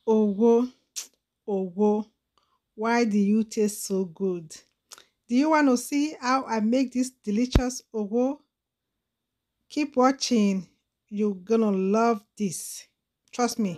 Owo, owo, why do you taste so good? Do you want to see how I make this delicious owo? Keep watching. You're gonna love this. Trust me.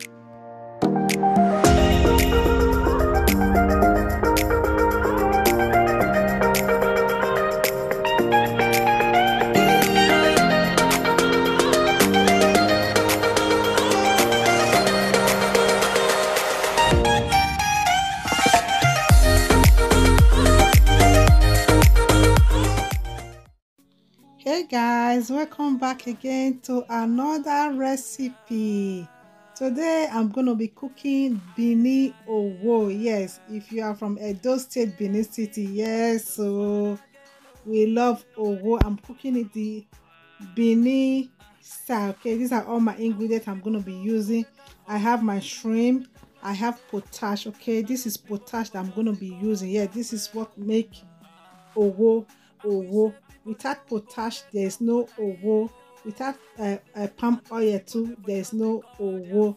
Hey guys, welcome back again to another recipe. Today I'm gonna be cooking BENIN owo. Yes, if you are from Edo State, Benin City, yes, so we love owo. I'm cooking it the BENIN style. Okay, these are all my ingredients I'm gonna be using. I have my shrimp, I have potash. Okay, this is potash that I'm gonna be using. Yeah, this is what make owo owo. Without potash there is no owo. Without palm oil too there is no owo.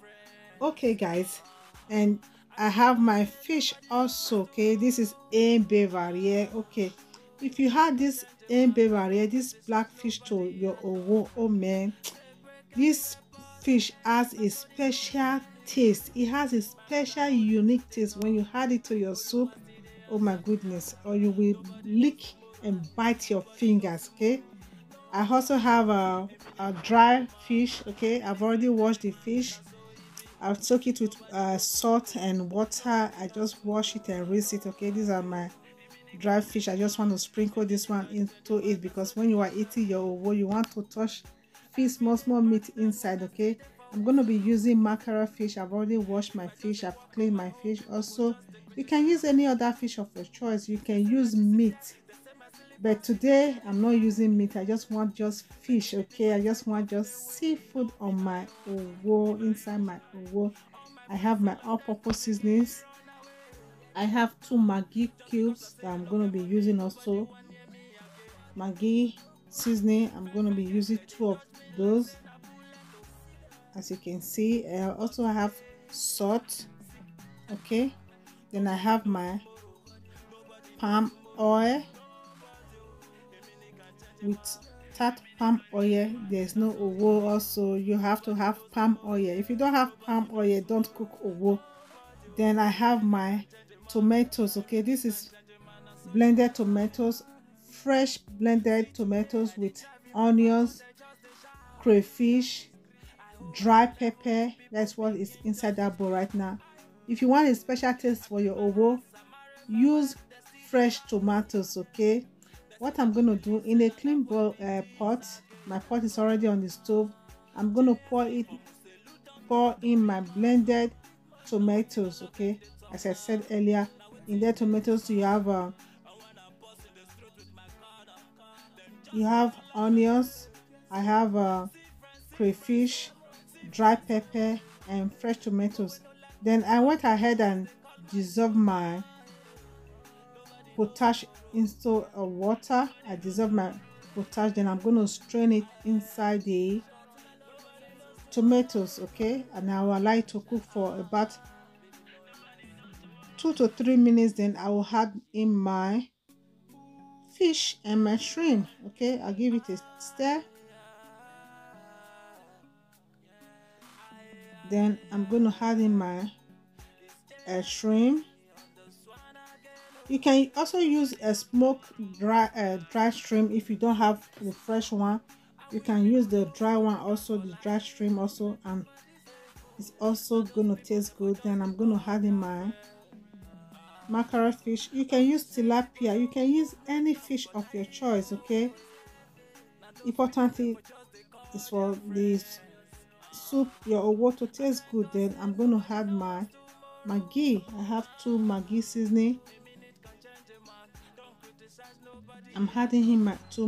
Okay guys, and I have my fish also. Okay, this is beverrier. Okay, if you had this beverrier, this black fish to your owo, oh man, this fish has a special taste. It has a special unique taste when you add it to your soup. Oh my goodness, or you will lick and bite your fingers. Okay, I also have a dry fish. Okay, I've already washed the fish. I'll soak it with salt and water. I just wash it and rinse it. Okay, these are my dry fish. I just want to sprinkle this one into it because when you are eating your owo, you want to touch fish, small meat inside. Okay, I'm going to be using mackerel fish. I've already washed my fish. I've cleaned my fish. Also, you can use any other fish of your choice. You can use meat, but today I'm not using meat. I just want just fish. Okay, I just want just seafood on my owo, inside my owo. I have my all-purpose seasonings. I have 2 Maggi cubes that I'm going to be using. Also Maggi seasoning, I'm going to be using 2 of those, as you can see. Also I have salt. Okay, then I have my palm oil. Without palm oil there's no owo. Also you have to have palm oil. If you don't have palm oil, don't cook owo. Then I have my tomatoes. Okay, this is blended tomatoes, fresh blended tomatoes with onions, crayfish, dry pepper. That's what is inside that bowl right now. If you want a special taste for your owo, use fresh tomatoes. Okay, what I'm going to do, in a clean bowl pot, my pot is already on the stove. I'm going to pour in my blended tomatoes. Okay, as I said earlier, in the tomatoes you have onions, I have crayfish, dry pepper and fresh tomatoes. Then I went ahead and dissolved my potash into water. I dissolved my potash, then I'm going to strain it inside the tomatoes. Okay, and I will allow it to cook for about 2 to 3 minutes. Then I will add in my fish and my shrimp. Okay, I'll give it a stir. Then I'm going to add in my shrimp. You can also use a smoked dry shrimp. If you don't have the fresh one, you can use the dry one, also the dry shrimp also, and it's also going to taste good. Then I'm going to add in my mackerel fish. You can use tilapia, you can use any fish of your choice. Okay, importantly is for the soup, your owo, to taste good. Then I'm going to add my Maggi. I have 2 Maggi seasoning. I'm adding in my 2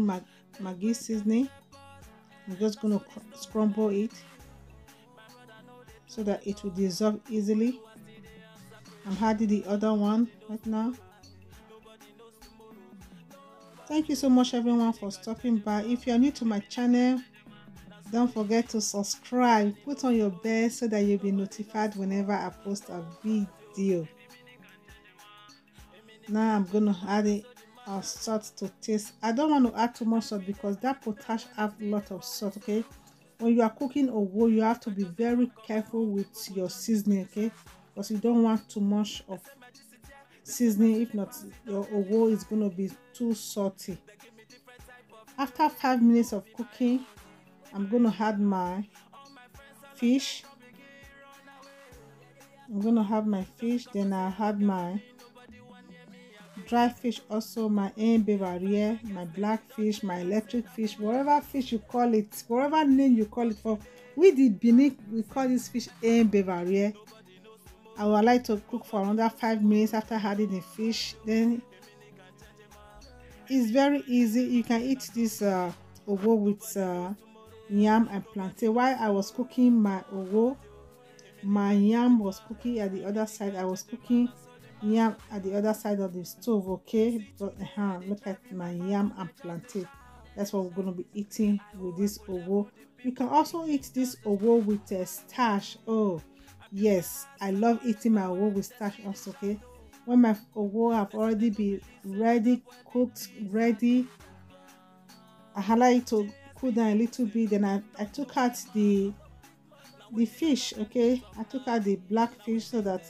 Maggi seasoning. I'm just going to scramble it so that it will dissolve easily. I'm adding the other one right now. Thank you so much everyone for stopping by. If you are new to my channel, Don't forget to subscribe, put on your bell so that you'll be notified whenever I post a video. Now I'm going to add it salt to taste. I don't want to add too much salt because that potash have a lot of salt, okay? When you are cooking owo, you have to be very careful with your seasoning, okay? Because you don't want too much of seasoning. If not, your owo is going to be too salty. After 5 minutes of cooking, I'm going to add my fish. Then I'll add my dry fish, also my barrier, my black fish, my electric fish, whatever fish you call it, whatever name you call it. For with the Benin, we call this fish barrier. I would like to cook for another 5 minutes after adding the fish. Then it's very easy. You can eat this owo with yam and plantain. While I was cooking my owo, my yam was cooking at the other side. I was cooking yam at the other side of the stove, okay? But look at my yam and plantain. That's what we're going to be eating with this owo. You can also eat this owo with a starch. Oh yes, I love eating my owo with starch also, okay? When my owo have already been ready, cooked, ready, I like it to cool down a little bit. Then I took out the fish, okay? I took out the black fish so that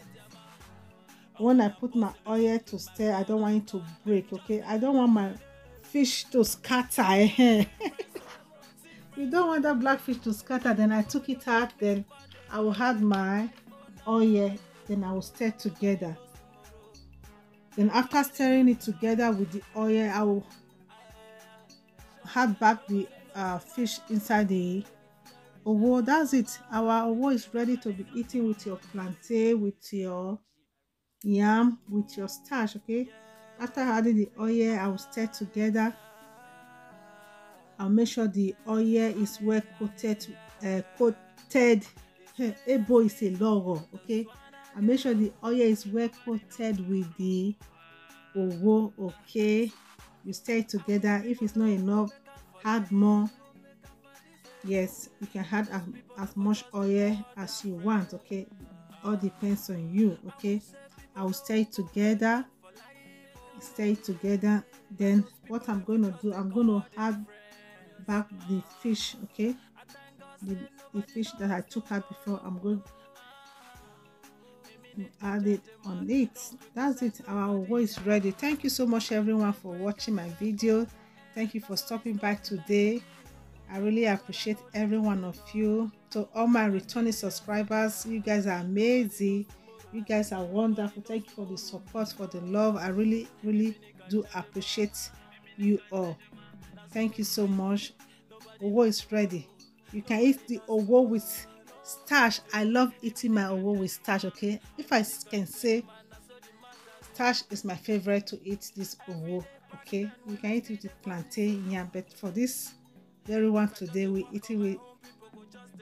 when I put my oil to stir, I don't want it to break, okay? I don't want my fish to scatter. You don't want that black fish to scatter. Then I took it out. Then I will add my oil. Then I will stir together. Then after stirring it together with the oil, I will add back the fish inside the owo. That's it. Our owo is ready to be eaten with your plantain, with your yam, with your starch, okay? After adding the oil, I will stir together. I'll make sure the oil is well coated. Ebo is a logo, okay? I'll make sure the oil is well coated with the owo, okay? You stir it together. If it's not enough, add more. Yes, you can add as much oil as you want, okay? All depends on you, okay? I will stir it together. Then what I'm going to do, I'm going to add back the fish, okay? The fish that I took out before, I'm going to add it on it. That's it. Our owo is ready. Thank you so much everyone for watching my video. Thank you for stopping by today. I really appreciate every one of you. To all my returning subscribers, you guys are amazing. You guys are wonderful. Thank you for the support, for the love. I really do appreciate you all. Thank you so much. Owo is ready. You can eat the owo with starch. I love eating my owo with starch, okay? If I can say, starch is my favorite to eat this owo, okay? You can eat it with plantain, yam, but for this very one today, we eat it with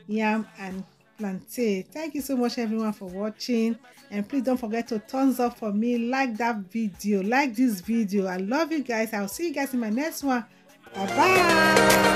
yam and plantain. Thank you so much everyone for watching, and please don't forget to thumbs up for me, like that video, like this video. I love you guys. I'll see you guys in my next one. Bye bye.